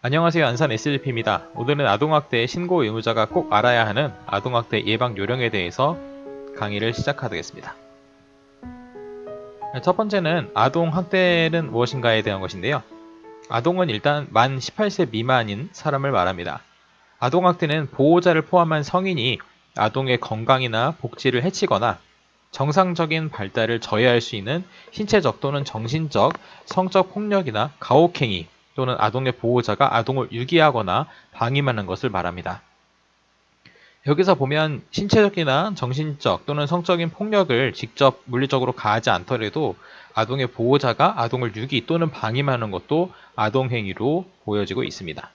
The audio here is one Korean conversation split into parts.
안녕하세요. 안산 SLP입니다. 오늘은 아동학대 신고 의무자가 꼭 알아야 하는 아동학대 예방 요령에 대해서 강의를 시작하겠습니다. 첫 번째는 아동학대는 무엇인가에 대한 것인데요. 아동은 일단 만 18세 미만인 사람을 말합니다. 아동학대는 보호자를 포함한 성인이 아동의 건강이나 복지를 해치거나 정상적인 발달을 저해할 수 있는 신체적 또는 정신적, 성적 폭력이나 가혹행위 또는 아동의 보호자가 아동을 유기하거나 방임하는 것을 말합니다. 여기서 보면 신체적이나 정신적 또는 성적인 폭력을 직접 물리적으로 가하지 않더라도 아동의 보호자가 아동을 유기 또는 방임하는 것도 아동행위로 보여지고 있습니다.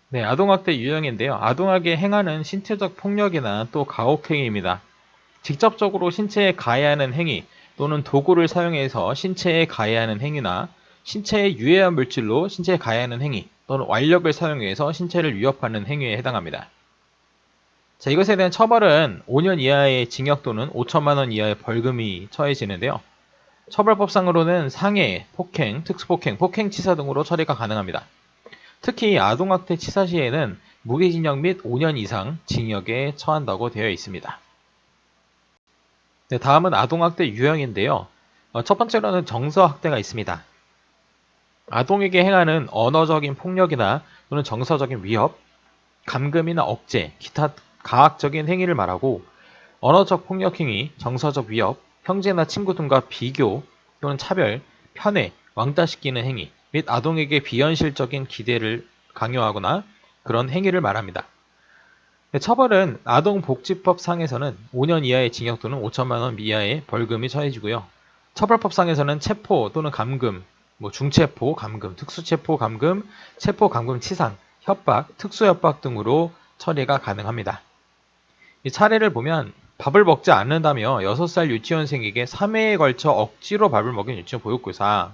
네, 아동학대 유형인데요. 아동에게 행하는 신체적 폭력이나 또 가혹행위입니다. 직접적으로 신체에 가해하는 행위 또는 도구를 사용해서 신체에 가해하는 행위나 신체에 유해한 물질로 신체에 가해하는 행위 또는 완력을 사용해서 신체를 위협하는 행위에 해당합니다. 자, 이것에 대한 처벌은 5년 이하의 징역 또는 5천만 원 이하의 벌금이 처해지는데요. 처벌법상으로는 상해, 폭행, 특수폭행, 폭행치사 등으로 처리가 가능합니다. 특히 아동학대 치사 시에는 무기징역 및 5년 이상 징역에 처한다고 되어 있습니다. 네, 다음은 아동학대 유형인데요. 첫 번째로는 정서학대가 있습니다. 아동에게 행하는 언어적인 폭력이나 또는 정서적인 위협, 감금이나 억제, 기타 가학적인 행위를 말하고 언어적 폭력 행위, 정서적 위협, 형제나 친구 등과 비교 또는 차별, 편애, 왕따시키는 행위 및 아동에게 비현실적인 기대를 강요하거나 그런 행위를 말합니다. 처벌은 아동복지법 상에서는 5년 이하의 징역 또는 5천만 원 이하의 벌금이 처해지고요. 처벌법상에서는 체포 또는 감금, 중체포, 감금, 특수체포, 감금, 체포, 감금, 치상, 협박, 특수협박 등으로 처리가 가능합니다. 이 차례를 보면 밥을 먹지 않는다며 6살 유치원생에게 3회에 걸쳐 억지로 밥을 먹인 유치원 보육교사,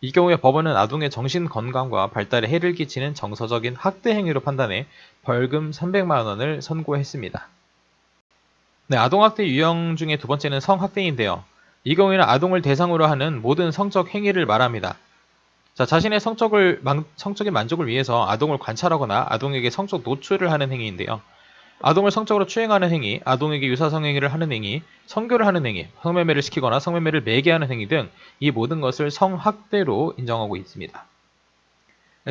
이 경우에 법원은 아동의 정신 건강과 발달에 해를 끼치는 정서적인 학대 행위로 판단해 벌금 300만 원을 선고했습니다. 네, 아동학대 유형 중에 두 번째는 성학대인데요. 이 경우에는 아동을 대상으로 하는 모든 성적 행위를 말합니다. 자, 자신의 성적인 만족을 위해서 아동을 관찰하거나 아동에게 성적 노출을 하는 행위인데요. 아동을 성적으로 추행하는 행위, 아동에게 유사성행위를 하는 행위, 성교를 하는 행위, 성매매를 시키거나 성매매를 매개하는 행위 등 이 모든 것을 성학대로 인정하고 있습니다.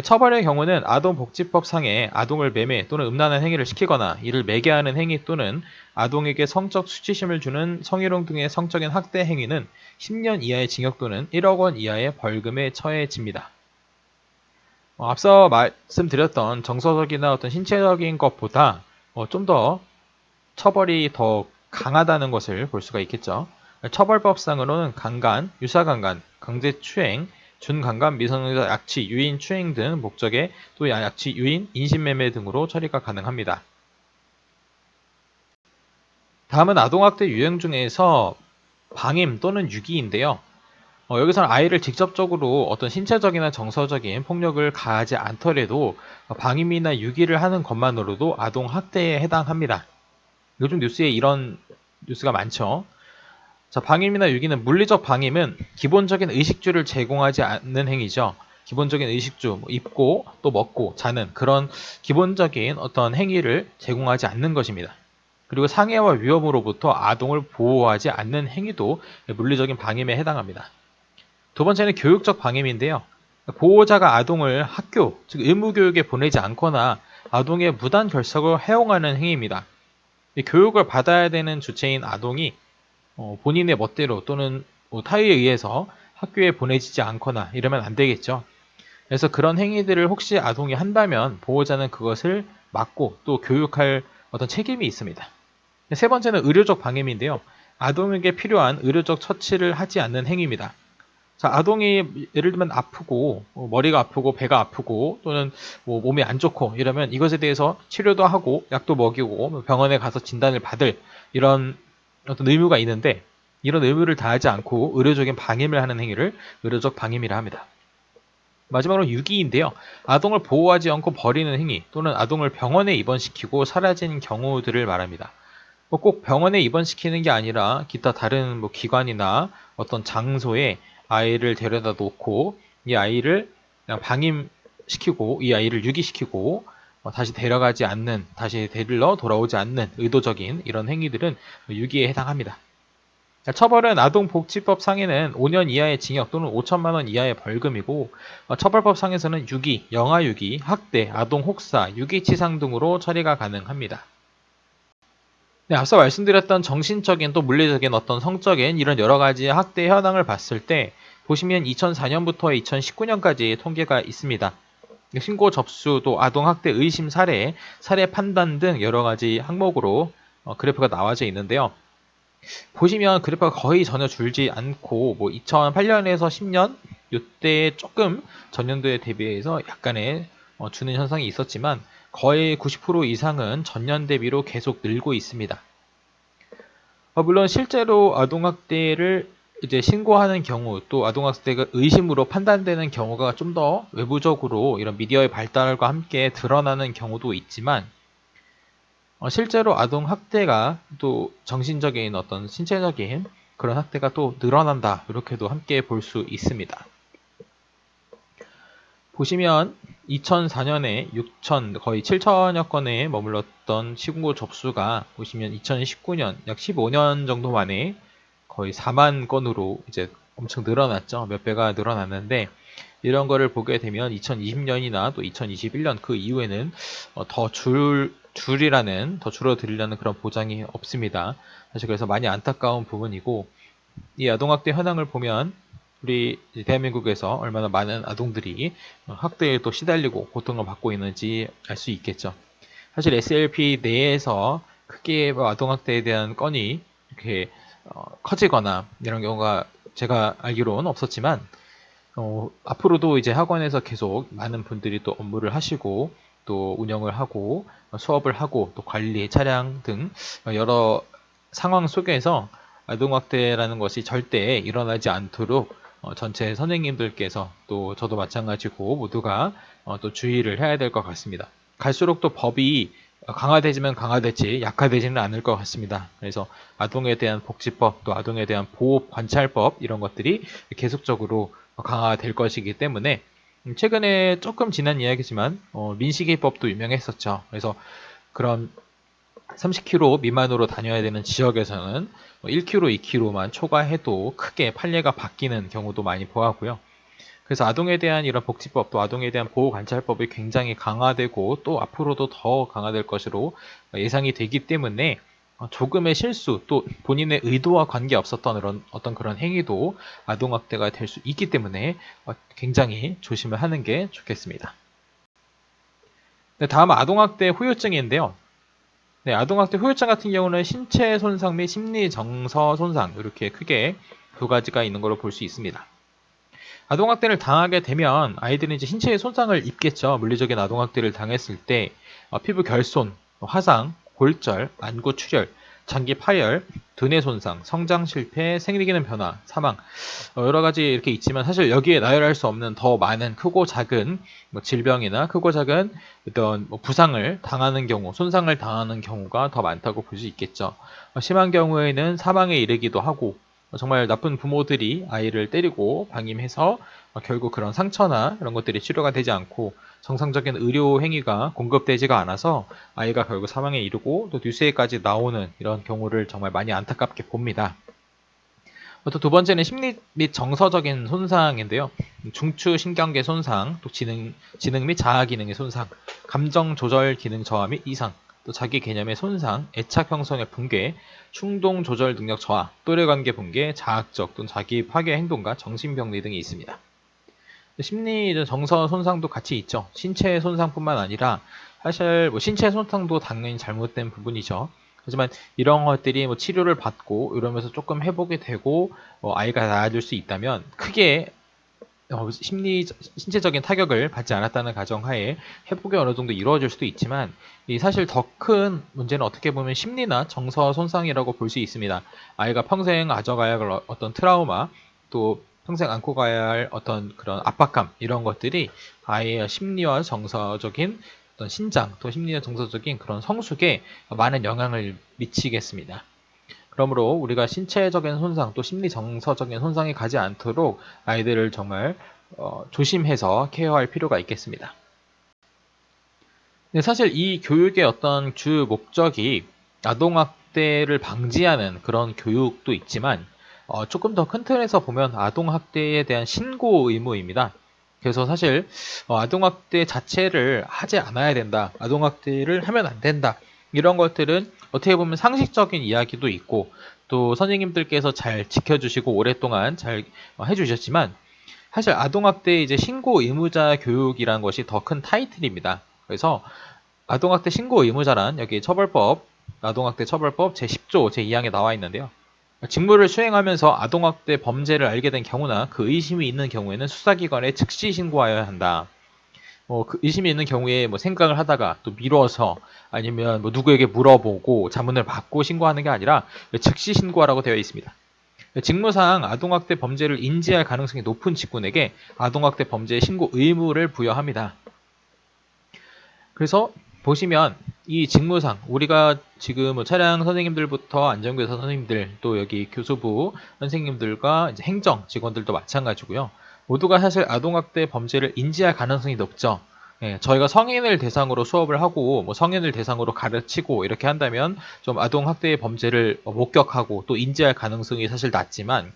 처벌의 경우는 아동복지법 상에 아동을 매매 또는 음란한 행위를 시키거나 이를 매개하는 행위 또는 아동에게 성적 수치심을 주는 성희롱 등의 성적인 학대 행위는 10년 이하의 징역 또는 1억 원 이하의 벌금에 처해집니다. 앞서 말씀드렸던 정서적이나 어떤 신체적인 것보다 좀 더 처벌이 더 강하다는 것을 볼 수가 있겠죠. 처벌법상으로는 강간, 유사강간, 강제추행, 준강간, 미성년자 약취, 유인, 추행 등 목적의 또 약취, 유인, 인신매매 등으로 처리가 가능합니다. 다음은 아동학대 유형 중에서 방임 또는 유기인데요. 여기서는 아이를 직접적으로 어떤 신체적이나 정서적인 폭력을 가하지 않더라도 방임이나 유기를 하는 것만으로도 아동학대에 해당합니다. 요즘 뉴스에 이런 뉴스가 많죠. 자, 방임이나 유기는 물리적 방임은 기본적인 의식주를 제공하지 않는 행위죠. 기본적인 의식주, 입고 또 먹고 자는 그런 기본적인 어떤 행위를 제공하지 않는 것입니다. 그리고 상해와 위험으로부터 아동을 보호하지 않는 행위도 물리적인 방임에 해당합니다. 두 번째는 교육적 방임인데요. 보호자가 아동을 학교, 즉 의무교육에 보내지 않거나 아동의 무단 결석을 허용하는 행위입니다. 교육을 받아야 되는 주체인 아동이 본인의 멋대로 또는 타의에 의해서 학교에 보내지지 않거나 이러면 안 되겠죠. 그래서 그런 행위들을 혹시 아동이 한다면 보호자는 그것을 막고 또 교육할 어떤 책임이 있습니다. 세 번째는 의료적 방임인데요. 아동에게 필요한 의료적 처치를 하지 않는 행위입니다. 자, 아동이 예를 들면 아프고 머리가 아프고 배가 아프고 또는 몸이 안 좋고 이러면 이것에 대해서 치료도 하고 약도 먹이고 병원에 가서 진단을 받을 이런 어떤 의무가 있는데 이런 의무를 다하지 않고 의료적인 방임을 하는 행위를 의료적 방임이라 합니다. 마지막으로 유기인데요. 아동을 보호하지 않고 버리는 행위 또는 아동을 병원에 입원시키고 사라진 경우들을 말합니다. 뭐 꼭 병원에 입원시키는 게 아니라 기타 다른 뭐 기관이나 어떤 장소에 아이를 데려다 놓고 이 아이를 그냥 방임시키고 이 아이를 유기시키고 다시 데려가지 않는, 다시 데리러 돌아오지 않는 의도적인 이런 행위들은 유기에 해당합니다. 처벌은 아동복지법 상에는 5년 이하의 징역 또는 5천만 원 이하의 벌금이고, 처벌법 상에서는 유기, 영아유기, 학대, 아동혹사, 유기치상 등으로 처리가 가능합니다. 네, 앞서 말씀드렸던 정신적인 또 물리적인 어떤 성적인 이런 여러 가지 학대 현황을 봤을 때 보시면 2004년부터 2019년까지 통계가 있습니다. 신고 접수 또 아동학대 의심 사례, 사례 판단 등 여러 가지 항목으로 그래프가 나와져 있는데요. 보시면 그래프가 거의 전혀 줄지 않고 뭐 2008년에서 10년 이때 조금 전년도에 대비해서 약간의 주는 현상이 있었지만 거의 90% 이상은 전년 대비로 계속 늘고 있습니다. 물론 실제로 아동학대를 이제 신고하는 경우 또 아동학대가 의심으로 판단되는 경우가 좀 더 외부적으로 이런 미디어의 발달과 함께 드러나는 경우도 있지만 실제로 아동학대가 또 정신적인 어떤 신체적인 그런 학대가 또 늘어난다 이렇게도 함께 볼 수 있습니다. 보시면 2004년에 6천 거의 7천여 건에 머물렀던 신고 접수가 보시면 2019년 약 15년 정도 만에 거의 4만 건으로 이제 엄청 늘어났죠. 몇 배가 늘어났는데 이런 거를 보게 되면 2020년이나 또 2021년 그 이후에는 더 더 줄어들려는 그런 보장이 없습니다. 사실 그래서 많이 안타까운 부분이고 이 아동학대 현황을 보면 우리 대한민국에서 얼마나 많은 아동들이 학대에 또 시달리고 고통을 받고 있는지 알 수 있겠죠. 사실 SLP 내에서 크게 아동학대에 대한 건이 이렇게 커지거나 이런 경우가 제가 알기로는 없었지만 앞으로도 이제 학원에서 계속 많은 분들이 또 업무를 하시고 또 운영을 하고 수업을 하고 또 관리, 차량 등 여러 상황 속에서 아동학대라는 것이 절대 일어나지 않도록 전체 선생님들께서 또 저도 마찬가지고 모두가 또 주의를 해야 될 것 같습니다. 갈수록 또 법이 강화되지만 강화되지 약화되지는 않을 것 같습니다. 그래서 아동에 대한 복지법 또 아동에 대한 보호 관찰법 이런 것들이 계속적으로 강화될 것이기 때문에 최근에 조금 지난 이야기지만 민식이법도 유명했었죠. 그래서 그런 30km 미만으로 다녀야 되는 지역에서는 1km, 2km만 초과해도 크게 판례가 바뀌는 경우도 많이 보았고요. 그래서 아동에 대한 이런 복지법 또 아동에 대한 보호관찰법이 굉장히 강화되고 또 앞으로도 더 강화될 것으로 예상이 되기 때문에 조금의 실수 또 본인의 의도와 관계없었던 그런 행위도 아동학대가 될 수 있기 때문에 굉장히 조심을 하는 게 좋겠습니다. 네, 다음 아동학대 후유증인데요. 네, 아동학대 후유증 같은 경우는 신체 손상 및 심리 정서 손상 이렇게 크게 두 가지가 있는 걸로 볼 수 있습니다. 아동학대를 당하게 되면 아이들은 이제 신체에 손상을 입겠죠. 물리적인 아동학대를 당했을 때 피부 결손, 화상, 골절, 안구 출혈, 장기 파열, 두뇌 손상, 성장 실패, 생리기능 변화, 사망 여러 가지 이렇게 있지만 사실 여기에 나열할 수 없는 더 많은 크고 작은 질병이나 크고 작은 어떤 부상을 당하는 경우, 손상을 당하는 경우가 더 많다고 볼 수 있겠죠. 심한 경우에는 사망에 이르기도 하고 정말 나쁜 부모들이 아이를 때리고 방임해서 결국 그런 상처나 이런 것들이 치료가 되지 않고 정상적인 의료 행위가 공급되지가 않아서 아이가 결국 사망에 이르고 또 뉴스에까지 나오는 이런 경우를 정말 많이 안타깝게 봅니다. 또 두 번째는 심리 및 정서적인 손상인데요. 중추신경계 손상, 또 지능 및 자아 기능의 손상, 감정 조절 기능 저하 및 이상, 또 자기 개념의 손상, 애착 형성의 붕괴, 충동 조절 능력 저하, 또래 관계 붕괴, 자학적 또는 자기 파괴 행동과 정신병리 등이 있습니다. 심리 정서 손상도 같이 있죠. 신체 손상뿐만 아니라 사실 신체 손상도 당연히 잘못된 부분이죠. 하지만 이런 것들이 치료를 받고 이러면서 조금 회복이 되고 아이가 나아질 수 있다면 크게 신체적인 타격을 받지 않았다는 가정하에 회복이 어느 정도 이루어질 수도 있지만 사실 더 큰 문제는 어떻게 보면 심리나 정서 손상이라고 볼 수 있습니다. 아이가 평생 가져가야 할 어떤 트라우마 또 평생 안고 가야 할 어떤 그런 압박감 이런 것들이 아이의 심리와 정서적인 어떤 신장 또 심리적 정서적인 그런 성숙에 많은 영향을 미치겠습니다. 그러므로 우리가 신체적인 손상 또 심리 정서적인 손상이 가지 않도록 아이들을 정말 조심해서 케어할 필요가 있겠습니다. 근데 사실 이 교육의 어떤 주 목적이 아동학대를 방지하는 그런 교육도 있지만 조금 더 큰 틀에서 보면 아동학대에 대한 신고 의무입니다. 그래서 사실 아동학대 자체를 하지 않아야 된다. 아동학대를 하면 안 된다. 이런 것들은 어떻게 보면 상식적인 이야기도 있고 또 선생님들께서 잘 지켜주시고 오랫동안 잘 해주셨지만 사실 아동학대 이제 신고 의무자 교육이라는 것이 더 큰 타이틀입니다. 그래서 아동학대 신고 의무자란 여기 처벌법, 아동학대 처벌법 제10조 제2항에 나와 있는데요. 직무를 수행하면서 아동학대 범죄를 알게 된 경우나 그 의심이 있는 경우에는 수사기관에 즉시 신고하여야 한다. 그 의심이 있는 경우에 뭐 생각을 하다가 또 미뤄서 아니면 뭐 누구에게 물어보고 자문을 받고 신고하는 게 아니라 즉시 신고하라고 되어 있습니다. 직무상 아동학대 범죄를 인지할 가능성이 높은 직군에게 아동학대 범죄 신고 의무를 부여합니다. 그래서 보시면 이 직무상 우리가 지금 뭐 차량 선생님들부터 안전교사 선생님들 또 여기 교수부 선생님들과 이제 행정 직원들도 마찬가지고요. 모두가 사실 아동학대 범죄를 인지할 가능성이 높죠. 예, 저희가 성인을 대상으로 수업을 하고 뭐 성인을 대상으로 가르치고 이렇게 한다면 좀 아동학대의 범죄를 목격하고 또 인지할 가능성이 사실 낮지만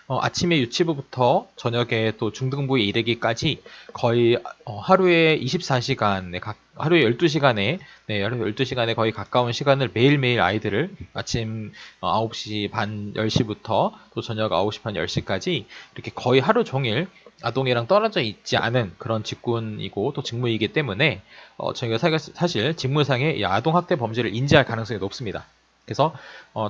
아침에 유치부부터 저녁에 또 중등부에 이르기까지 거의 하루에 24시간에 하루에 12시간에 하루에 12시간에 거의 가까운 시간을 매일매일 아이들을 아침 9시 반 10시부터 또 저녁 9시 반 10시까지 이렇게 거의 하루 종일 아동이랑 떨어져 있지 않은 그런 직군이고 또 직무이기 때문에 저희가 사실 직무상의 이 아동학대 범죄를 인지할 가능성이 높습니다. 그래서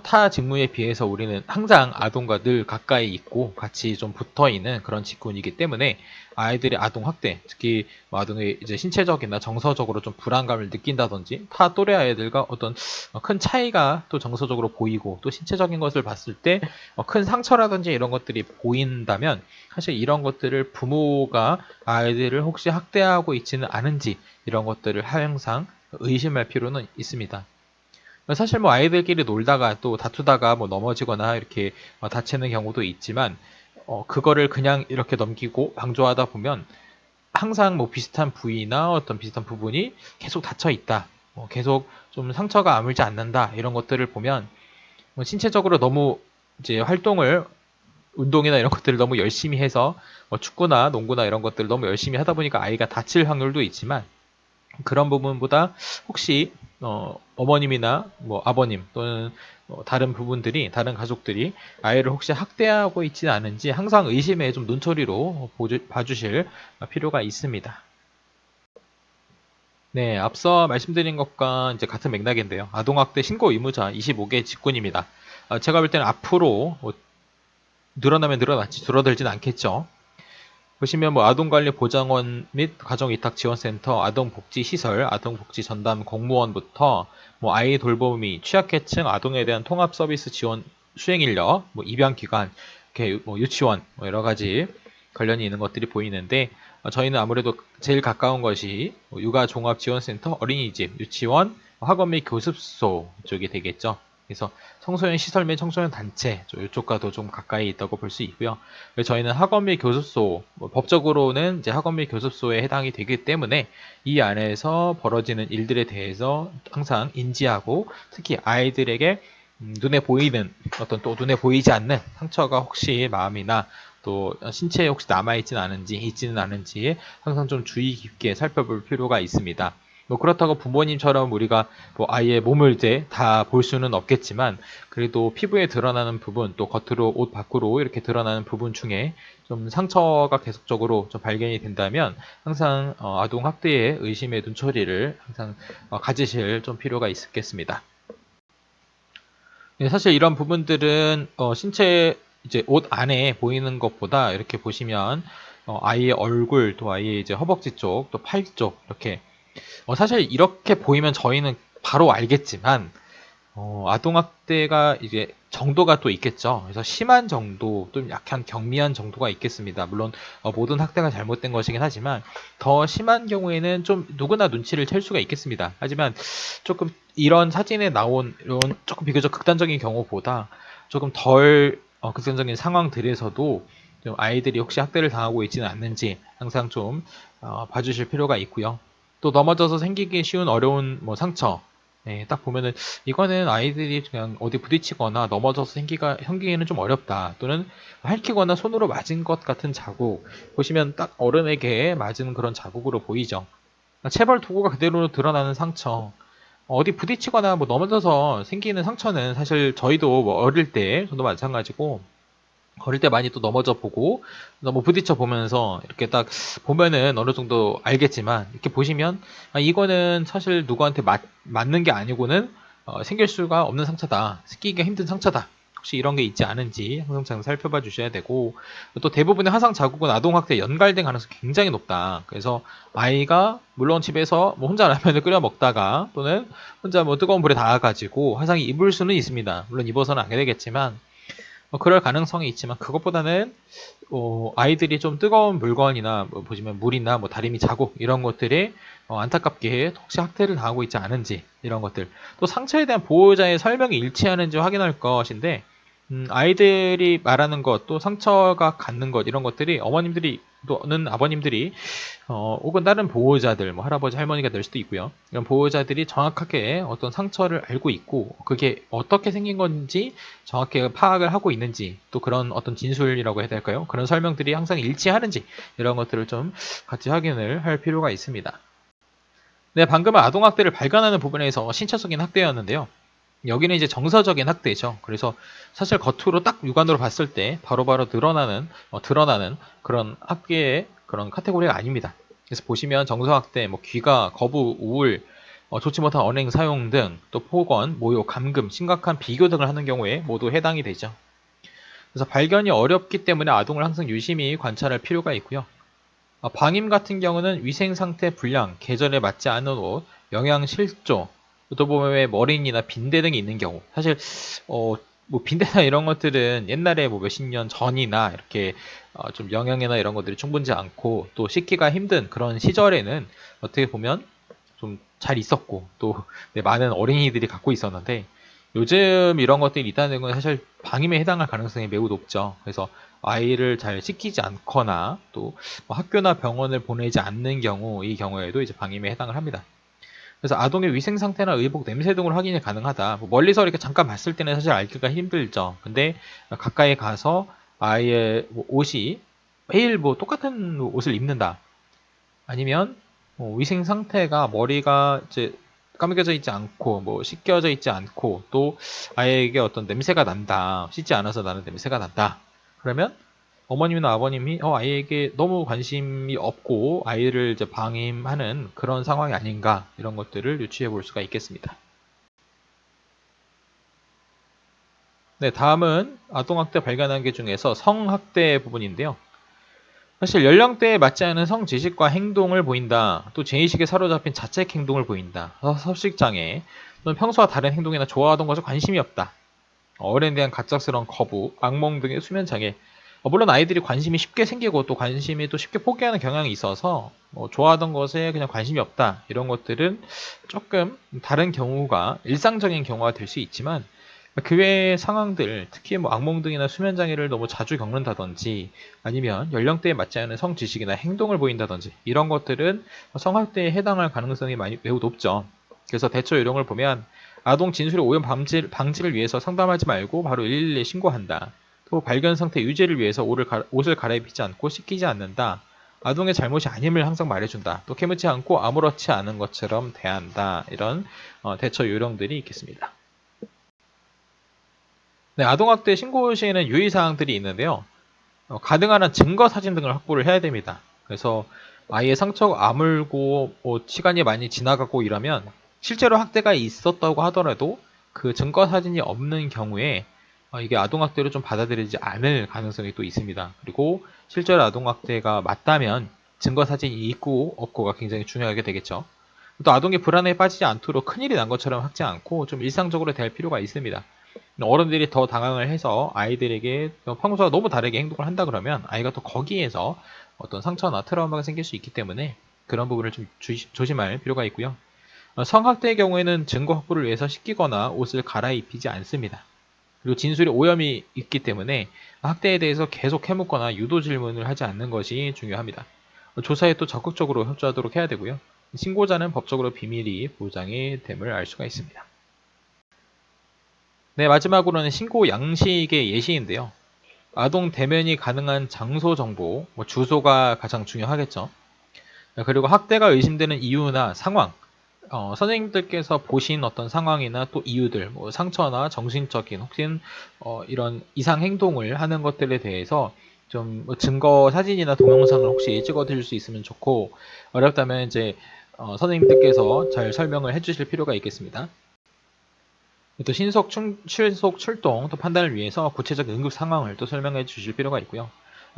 타 직무에 비해서 우리는 항상 아동과 늘 가까이 있고 같이 좀 붙어 있는 그런 직군이기 때문에 아이들의 아동 학대, 특히 뭐 아동의 이제 신체적이나 정서적으로 좀 불안감을 느낀다든지 타 또래 아이들과 어떤 큰 차이가 또 정서적으로 보이고 또 신체적인 것을 봤을 때 큰 상처라든지 이런 것들이 보인다면 사실 이런 것들을 부모가 아이들을 혹시 학대하고 있지는 않은지 이런 것들을 항상 의심할 필요는 있습니다. 사실 뭐 아이들끼리 놀다가 또 다투다가 뭐 넘어지거나 이렇게 다치는 경우도 있지만 그거를 그냥 이렇게 넘기고 방조하다 보면 항상 뭐 비슷한 부위나 어떤 비슷한 부분이 계속 닫혀 있다. 계속 좀 상처가 아물지 않는다. 이런 것들을 보면 뭐 신체적으로 너무 이제 활동을 운동이나 이런 것들을 너무 열심히 해서 축구나 농구나 이런 것들을 너무 열심히 하다 보니까 아이가 다칠 확률도 있지만 그런 부분보다 혹시 어머님이나 뭐 아버님 또는 다른 부분들이 다른 가족들이 아이를 혹시 학대하고 있지 않은지 항상 의심의 좀 눈초리로 봐주실 필요가 있습니다. 네, 앞서 말씀드린 것과 이제 같은 맥락인데요. 아동학대 신고 의무자 25개 직군입니다. 제가 볼 때는 앞으로 늘어나면 늘어났지 줄어들진 않겠죠. 보시면 뭐 아동관리보장원 및 가정위탁지원센터, 아동복지시설, 아동복지전담 공무원부터 뭐 아이 돌보미, 취약계층 아동에 대한 통합서비스 지원 수행인력, 뭐 입양기관, 이렇게 뭐 유치원, 뭐 여러 가지 관련이 있는 것들이 보이는데 저희는 아무래도 제일 가까운 것이 뭐 육아종합지원센터, 어린이집, 유치원, 학원 및 교습소 쪽이 되겠죠. 그래서 청소년 시설 및 청소년 단체 이쪽과도 좀 가까이 있다고 볼 수 있고요. 저희는 학원 및 교습소, 법적으로는 이제 학원 및 교습소에 해당이 되기 때문에 이 안에서 벌어지는 일들에 대해서 항상 인지하고 특히 아이들에게 눈에 보이는 어떤 또 눈에 보이지 않는 상처가 혹시 마음이나 또 신체에 혹시 남아있지는 않은지 항상 좀 주의 깊게 살펴볼 필요가 있습니다. 뭐 그렇다고 부모님처럼 우리가 뭐 아이의 몸을 이제 다 볼 수는 없겠지만 그래도 피부에 드러나는 부분 또 겉으로 옷 밖으로 이렇게 드러나는 부분 중에 좀 상처가 계속적으로 좀 발견이 된다면 항상 아동 학대의 의심의 눈초리를 항상 가지실 좀 필요가 있겠습니다. 사실 이런 부분들은 신체 이제 옷 안에 보이는 것보다 이렇게 보시면 아이의 얼굴 또 아이의 이제 허벅지 쪽 또 팔 쪽 이렇게 사실 이렇게 보이면 저희는 바로 알겠지만 아동학대가 이제 정도가 또 있겠죠. 그래서 심한 정도, 또 약간 경미한 정도가 있겠습니다. 물론 모든 학대가 잘못된 것이긴 하지만 더 심한 경우에는 좀 누구나 눈치를 챌 수가 있겠습니다. 하지만 조금 이런 사진에 나온 이런 조금 비교적 극단적인 경우보다 조금 덜 극단적인 상황들에서도 좀 아이들이 혹시 학대를 당하고 있지는 않는지 항상 좀 봐주실 필요가 있고요. 또 넘어져서 생기기 쉬운 어려운 뭐 상처, 네, 딱 보면은 이거는 아이들이 그냥 어디 부딪히거나 넘어져서 생기기는 좀 어렵다. 또는 핥히거나 손으로 맞은 것 같은 자국. 보시면 딱 어른에게 맞은 그런 자국으로 보이죠. 체벌 도구가 그대로 드러나는 상처. 어디 부딪히거나 뭐 넘어져서 생기는 상처는 사실 저희도 뭐 어릴 때, 저도 마찬가지고, 어릴 때 많이 또 넘어져 보고 너무 부딪혀 보면서 이렇게 딱 보면은 어느 정도 알겠지만 이렇게 보시면 이거는 사실 누구한테 맞는 게 아니고는 생길 수가 없는 상처다. 생기기가 힘든 상처다. 혹시 이런 게 있지 않은지 항상 잘 살펴봐 주셔야 되고 또 대부분의 화상 자국은 아동학대에 연관된 가능성이 굉장히 높다. 그래서 아이가 물론 집에서 뭐 혼자 라면을 끓여 먹다가 또는 혼자 뭐 뜨거운 물에 닿아가지고 화상이 입을 수는 있습니다. 물론 입어서는 안 되겠지만 그럴 가능성이 있지만 그것보다는 아이들이 좀 뜨거운 물건이나 뭐 보시면 물이나 뭐 다리미 자국 이런 것들이 안타깝게 혹시 학대를 당하고 있지 않은지 이런 것들 또 상처에 대한 보호자의 설명이 일치하는지 확인할 것인데 아이들이 말하는 것 또 상처가 갖는 것 이런 것들이 어머님들이 또는 아버님들이 혹은 다른 보호자들, 뭐 할아버지, 할머니가 될 수도 있고요. 이런 보호자들이 정확하게 어떤 상처를 알고 있고, 그게 어떻게 생긴 건지 정확히 파악을 하고 있는지, 또 그런 어떤 진술이라고 해야 될까요? 그런 설명들이 항상 일치하는지, 이런 것들을 좀 같이 확인을 할 필요가 있습니다. 네, 방금은 아동학대를 발견하는 부분에서 신체적인 학대였는데요. 여기는 이제 정서적인 학대죠. 그래서 사실 겉으로 딱 육안으로 봤을 때 바로바로 드러나는 그런 학대의 그런 카테고리가 아닙니다. 그래서 보시면 정서학대, 뭐 귀가, 거부, 우울, 좋지 못한 언행 사용 등 또 폭언, 모욕, 감금, 심각한 비교 등을 하는 경우에 모두 해당이 되죠. 그래서 발견이 어렵기 때문에 아동을 항상 유심히 관찰할 필요가 있고요. 방임 같은 경우는 위생 상태 불량, 계절에 맞지 않은 옷, 영양 실조, 또 보면 머리인이나 빈대 등이 있는 경우. 사실 뭐 빈대나 이런 것들은 옛날에 뭐 몇십 년 전이나 이렇게 좀 영양이나 이런 것들이 충분치 않고 또 씻기가 힘든 그런 시절에는 어떻게 보면 좀 잘 있었고 또 네, 많은 어린이들이 갖고 있었는데 요즘 이런 것들이 있다는 건 사실 방임에 해당할 가능성이 매우 높죠. 그래서 아이를 잘 시키지 않거나 또 학교나 병원을 보내지 않는 경우, 이 경우에도 이제 방임에 해당을 합니다. 그래서 아동의 위생 상태나 의복, 냄새 등으로 확인이 가능하다. 뭐 멀리서 이렇게 잠깐 봤을 때는 사실 알기가 힘들죠. 근데 가까이 가서 아이의 뭐 옷이 매일 뭐 똑같은 옷을 입는다. 아니면 위생 상태가 머리가 이제 감겨져 있지 않고 뭐 씻겨져 있지 않고 또 아이에게 어떤 냄새가 난다. 씻지 않아서 나는 냄새가 난다. 그러면 어머님이나 아버님이 아이에게 너무 관심이 없고 아이를 이제 방임하는 그런 상황이 아닌가 이런 것들을 유추해 볼 수가 있겠습니다. 네, 다음은 아동학대 발견한 게 중에서 성학대 부분인데요. 사실 연령대에 맞지 않은 성지식과 행동을 보인다. 또 제의식에 사로잡힌 자책 행동을 보인다. 섭식장애 또는 평소와 다른 행동이나 좋아하던 것에 관심이 없다. 어른에 대한 갑작스러운 거부, 악몽 등의 수면장애. 물론 아이들이 관심이 쉽게 생기고 또 관심이 또 쉽게 포기하는 경향이 있어서 좋아하던 것에 그냥 관심이 없다. 이런 것들은 조금 다른 경우가 일상적인 경우가 될 수 있지만 그 외의 상황들, 특히 뭐 악몽 등이나 수면 장애를 너무 자주 겪는다든지 아니면 연령대에 맞지 않은 성지식이나 행동을 보인다든지 이런 것들은 성학대에 해당할 가능성이 매우 높죠. 그래서 대처 요령을 보면 아동 진술의 오염 방지를 위해서 상담하지 말고 바로 112에 신고한다. 또 발견 상태 유지를 위해서 옷을 갈아입히지 않고 씻기지 않는다. 아동의 잘못이 아님을 항상 말해준다. 또 캐묻지 않고 아무렇지 않은 것처럼 대한다. 이런 대처 요령들이 있겠습니다. 네, 아동학대 신고 시에는 유의사항들이 있는데요. 가능한 한 증거 사진 등을 확보를 해야 됩니다. 그래서 아이의 상처가 아물고 시간이 많이 지나가고 이러면 실제로 학대가 있었다고 하더라도 그 증거 사진이 없는 경우에 이게 아동학대로 좀 받아들이지 않을 가능성이 또 있습니다. 그리고 실제로 아동학대가 맞다면 증거 사진이 있고 없고가 굉장히 중요하게 되겠죠. 또 아동이 불안에 빠지지 않도록 큰일이 난 것처럼 하지 않고 좀 일상적으로 대할 필요가 있습니다. 어른들이 더 당황을 해서 아이들에게 평소와 너무 다르게 행동을 한다 그러면 아이가 또 거기에서 어떤 상처나 트라우마가 생길 수 있기 때문에 그런 부분을 좀 조심할 필요가 있고요. 성학대의 경우에는 증거 확보를 위해서 씻기거나 옷을 갈아입히지 않습니다. 그리고 진술에 오염이 있기 때문에 학대에 대해서 계속 해묻거나 유도 질문을 하지 않는 것이 중요합니다. 조사에 또 적극적으로 협조하도록 해야 되고요. 신고자는 법적으로 비밀이 보장이 됨을 알 수가 있습니다. 네, 마지막으로는 신고 양식의 예시인데요. 아동 대면이 가능한 장소 정보, 주소가 가장 중요하겠죠. 그리고 학대가 의심되는 이유나 상황, 선생님들께서 보신 어떤 상황이나 또 이유들, 상처나 정신적인 혹은 이런 이상 행동을 하는 것들에 대해서 좀 증거 사진이나 동영상을 혹시 찍어드릴 수 있으면 좋고, 어렵다면 이제 선생님들께서 잘 설명을 해주실 필요가 있겠습니다. 또 신속 출동 또 판단을 위해서 구체적 응급 상황을 또 설명해 주실 필요가 있고요.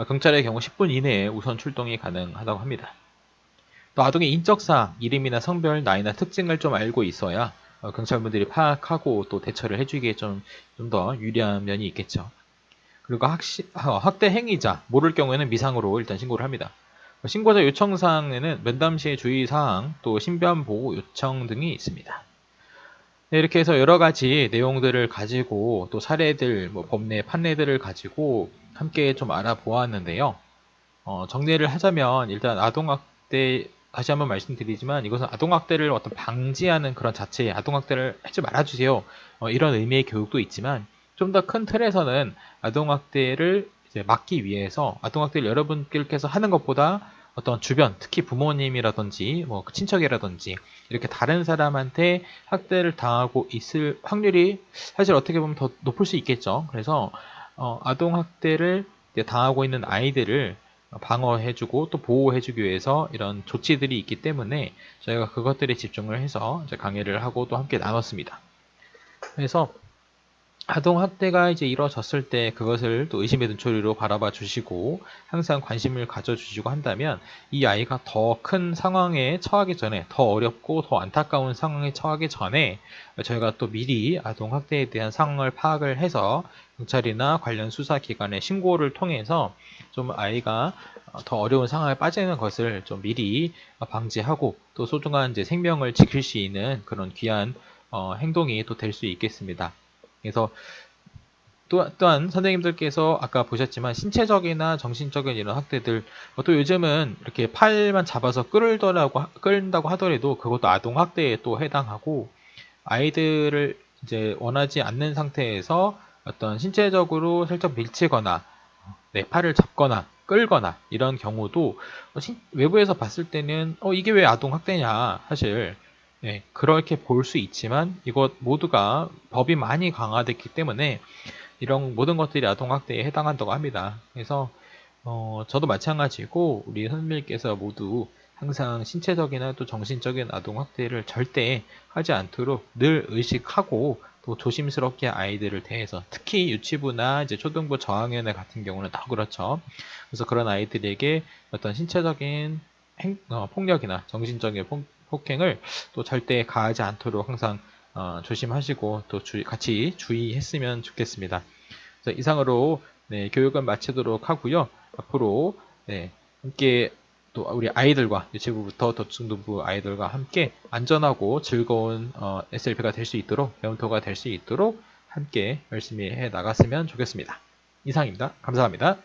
경찰의 경우 10분 이내에 우선 출동이 가능하다고 합니다. 또 아동의 인적사항, 이름이나 성별, 나이나 특징을 좀 알고 있어야 경찰분들이 파악하고 또 대처를 해주기에 좀 더 유리한 면이 있겠죠. 그리고 학대 행위자, 모를 경우에는 미상으로 일단 신고를 합니다. 신고자 요청사항에는 면담 시의 주의사항, 또 신변 보호 요청 등이 있습니다. 네, 이렇게 해서 여러 가지 내용들을 가지고 또 사례들, 법내 판례들을 가지고 함께 좀 알아보았는데요. 정리를 하자면 일단 아동학대 다시 한번 말씀드리지만 이것은 아동학대를 어떤 방지하는 그런 자체의 아동학대를 하지 말아주세요. 이런 의미의 교육도 있지만 좀 더 큰 틀에서는 아동학대를 이제 막기 위해서 아동학대를 여러분께서 하는 것보다 어떤 주변, 특히 부모님이라든지 친척이라든지 이렇게 다른 사람한테 학대를 당하고 있을 확률이 사실 어떻게 보면 더 높을 수 있겠죠. 그래서 아동학대를 당하고 있는 아이들을 방어해주고 또 보호해주기 위해서 이런 조치들이 있기 때문에 저희가 그것들에 집중을 해서 이제 강의를 하고 또 함께 나눴습니다. 그래서 아동학대가 이제 이루어졌을 때 그것을 또 의심의 눈초리로 바라봐 주시고 항상 관심을 가져주시고 한다면 이 아이가 더 큰 상황에 처하기 전에 더 어렵고 더 안타까운 상황에 처하기 전에 저희가 또 미리 아동학대에 대한 상황을 파악을 해서 경찰이나 관련 수사기관에 신고를 통해서 좀 아이가 더 어려운 상황에 빠지는 것을 좀 미리 방지하고 또 소중한 이제 생명을 지킬 수 있는 그런 귀한 행동이 또 될 수 있겠습니다. 그래서 또한 선생님들께서 아까 보셨지만 신체적이나 정신적인 이런 학대들 또 요즘은 이렇게 팔만 잡아서 끌다고 하더라도 그것도 아동 학대에 또 해당하고 아이들을 이제 원하지 않는 상태에서 어떤 신체적으로 살짝 밀치거나 팔을 잡거나 끌거나 이런 경우도 외부에서 봤을 때는 이게 왜 아동 학대냐 사실 그렇게 볼 수 있지만 이것 모두가 법이 많이 강화됐기 때문에 이런 모든 것들이 아동학대에 해당한다고 합니다. 그래서 저도 마찬가지고 우리 선생님께서 모두 항상 신체적이나 또 정신적인 아동학대를 절대 하지 않도록 늘 의식하고 또 조심스럽게 아이들을 대해서 특히 유치부나 이제 초등부 저학년 같은 경우는 더 그렇죠. 그래서 그런 아이들에게 어떤 신체적인 폭력이나 정신적인 폭행을 또 절대 가하지 않도록 항상 조심하시고 또 같이 주의했으면 좋겠습니다. 그래서 이상으로 교육은 마치도록 하고요. 앞으로 함께 또 우리 아이들과 유치부부터 중등부 아이들과 함께 안전하고 즐거운 SLP가 될 수 있도록 배움터가 될 수 있도록 함께 열심히 해 나갔으면 좋겠습니다. 이상입니다. 감사합니다.